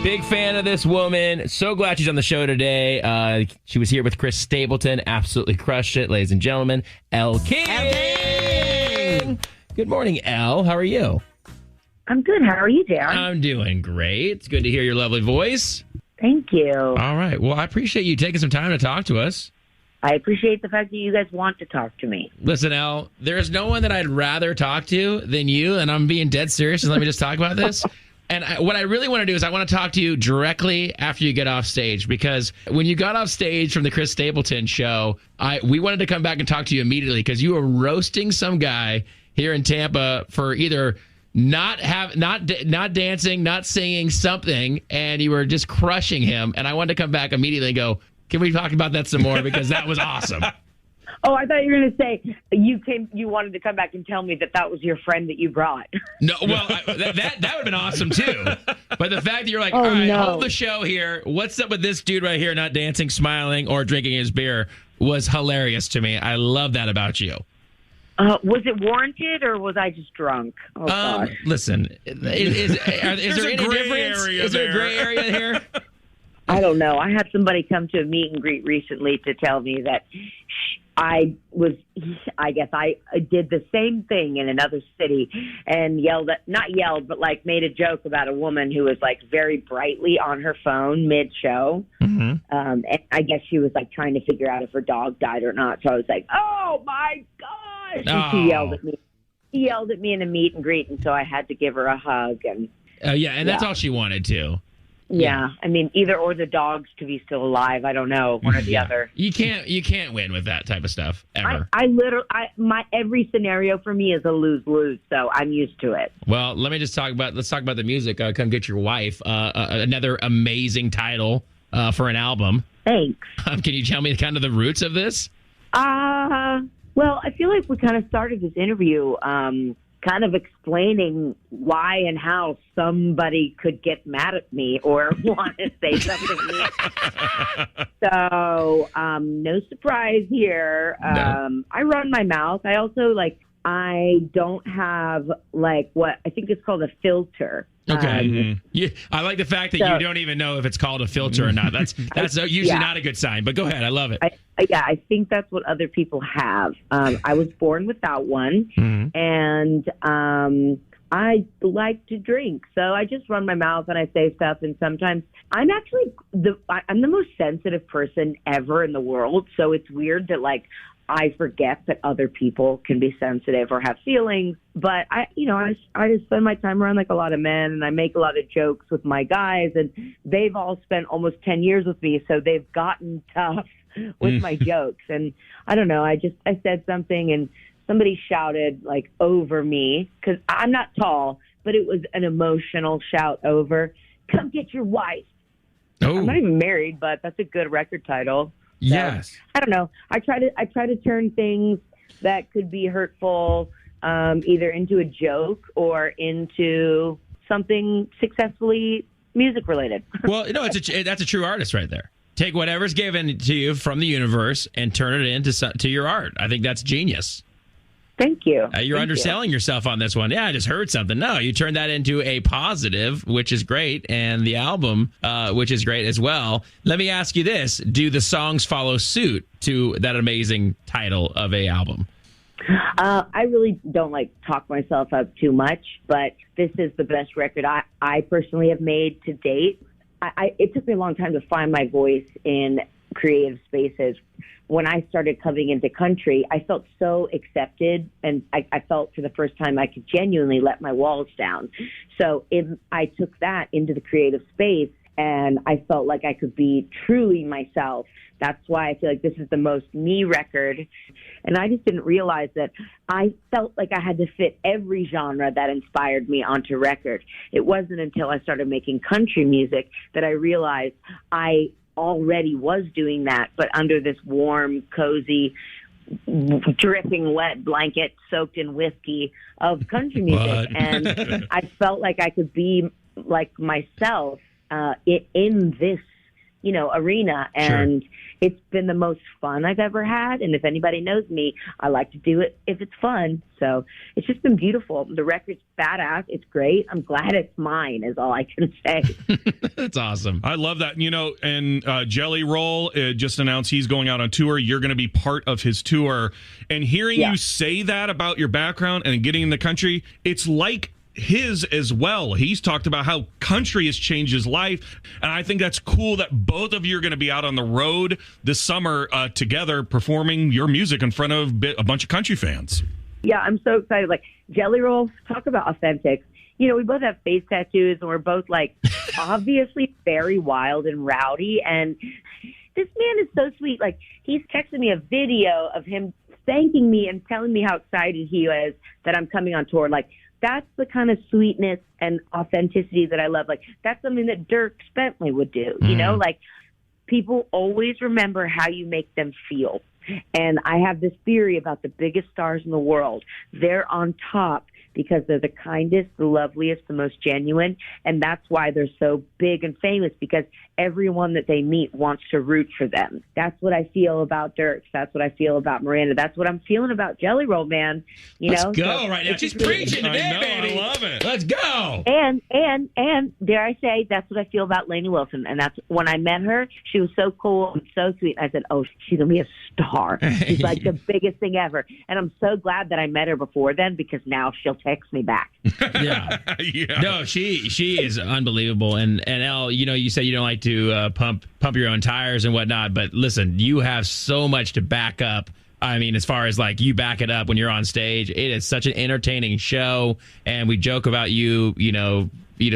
Big fan of this woman. So glad she's on the show today. She was here with Chris Stapleton. Absolutely crushed it, ladies and gentlemen. Elle King. Good morning, Elle. How are you? I'm good. How are you, Darren? I'm doing great. It's good to hear your lovely voice. Thank you. All right. Well, I appreciate you taking some time to talk to us. I appreciate the fact that you guys want to talk to me. Listen, Elle, there's no one that I'd rather talk to than you, and I'm being dead serious, and let me just talk about this. And what I really want to do is I want to talk to you directly after you get off stage, because when you got off stage from the Chris Stapleton show, we wanted to come back and talk to you immediately because you were roasting some guy here in Tampa for either not dancing, not singing something, and you were just crushing him. And I wanted to come back immediately and go, can we talk about that some more? Because that was awesome. Oh, I thought you were going to say you wanted to come back and tell me that was your friend that you brought. No, well, that would have been awesome too. But the fact that you're like, all right, hold the show here. What's up with this dude right here not dancing, smiling, or drinking his beer was hilarious to me. I love that about you. Was it warranted or was I just drunk? Oh, gosh. Listen, is there any difference? Is there a gray area here? I don't know. I had somebody come to a meet and greet recently to tell me that I guess I did the same thing in another city and like made a joke about a woman who was like very brightly on her phone mid-show. Mm-hmm. And I guess she was like trying to figure out if her dog died or not. So I was like, oh my gosh. And she yelled at me. She yelled at me in a meet and greet. And so I had to give her a hug. And that's all she wanted to. Yeah, I mean, either or the dogs to be still alive. I don't know, one or the other. You can't win with that type of stuff ever. My every scenario for me is a lose-lose, so I'm used to it. Well, let's talk about the music. Come Get Your Wife, another amazing title for an album. Thanks. Can you tell me kind of the roots of this? Well, I feel like we kind of started this interview kind of explaining why and how somebody could get mad at me or want to say something mean. So, no surprise here. No. I run my mouth. I also, I don't have, what I think it's called a filter. Okay. I like the fact that you don't even know if it's called a filter or not. That's usually not a good sign, but go ahead. I love it. I think that's what other people have. I was born without one, and I like to drink. So I just run my mouth and I say stuff, and sometimes I'm actually I'm the most sensitive person ever in the world, so it's weird that, I forget that other people can be sensitive or have feelings, but I just spend my time around a lot of men, and I make a lot of jokes with my guys, and they've all spent almost 10 years with me, so they've gotten tough with my jokes. And I don't know, I said something and somebody shouted over me, because I'm not tall, but it was an emotional shout over, "Come get your wife." Oh. I'm not even married, but that's a good record title. So, yes. I don't know. I try to turn things that could be hurtful either into a joke or into something successfully music related. Well, that's a true artist right there. Take whatever's given to you from the universe and turn it into your art. I think that's genius. Thank you. You're underselling yourself on this one. Yeah, I just heard something. No, you turned that into a positive, which is great, and the album, which is great as well. Let me ask you this. Do the songs follow suit to that amazing title of a album? I really don't talk myself up too much, but this is the best record I personally have made to date. It took me a long time to find my voice in creative spaces. When I started coming into country, I felt so accepted, and I felt for the first time I could genuinely let my walls down. So I took that into the creative space, and I felt like I could be truly myself. That's why I feel like this is the most me record. And I just didn't realize that I felt like I had to fit every genre that inspired me onto record. It wasn't until I started making country music that I realized I already was doing that, but under this warm, cozy, dripping wet blanket soaked in whiskey of country music. And I felt like I could be like myself in this arena. And it's been the most fun I've ever had. And if anybody knows me, I like to do it if it's fun. So it's just been beautiful. The record's badass. It's great. I'm glad it's mine is all I can say. That's awesome. I love that. And Jelly Roll just announced he's going out on tour. You're going to be part of his tour. And hearing you say that about your background and getting in the country, it's like his as well. He's talked about how country has changed his life, and I think that's cool that both of you are going to be out on the road this summer together performing your music in front of a bunch of country fans. Yeah, I'm so excited. Like, Jelly Roll, talk about authentic. We both have face tattoos, and we're both, like, obviously very wild and rowdy, and this man is so sweet. Like, he's texted me a video of him thanking me and telling me how excited he is that I'm coming on tour. Like, that's the kind of sweetness and authenticity that I love. Like, that's something that Dirk Bentley would do, Like, people always remember how you make them feel. And I have this theory about the biggest stars in the world. They're on top because they're the kindest, the loveliest, the most genuine. And that's why they're so big and famous, because everyone that they meet wants to root for them. That's what I feel about Dirk. That's what I feel about Miranda. That's what I'm feeling about Jelly Roll, man. Let's go right now. She's preaching today, baby. I love it. Let's go. And dare I say, that's what I feel about Lainey Wilson. And that's when I met her, she was so cool and so sweet. I said, oh, she's going to be a star. She's like the biggest thing ever. And I'm so glad that I met her before then, because now she'll text me back. Yeah. No, she is unbelievable. And Elle, you said you don't like to pump your own tires and whatnot, but listen, you have so much to back up. I mean, as far as like you back it up when you're on stage, it is such an entertaining show, and we joke about you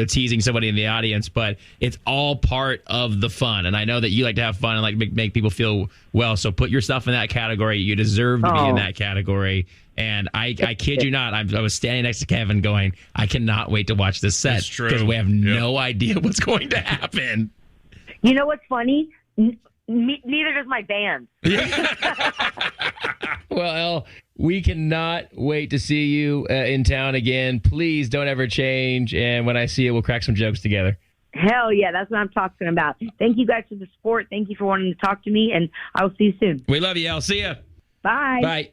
teasing somebody in the audience, but it's all part of the fun. And I know that you like to have fun and like make people feel well. So put yourself in that category. You deserve to be in that category. And I kid you not, I was standing next to Kevin going, I cannot wait to watch this set because we have no idea what's going to happen. You know what's funny? Neither does my band. Well, Elle, we cannot wait to see you in town again. Please don't ever change. And when I see you, we'll crack some jokes together. Hell yeah, that's what I'm talking about. Thank you guys for the support. Thank you for wanting to talk to me, and I will see you soon. We love you, Elle. See ya. Bye. Bye.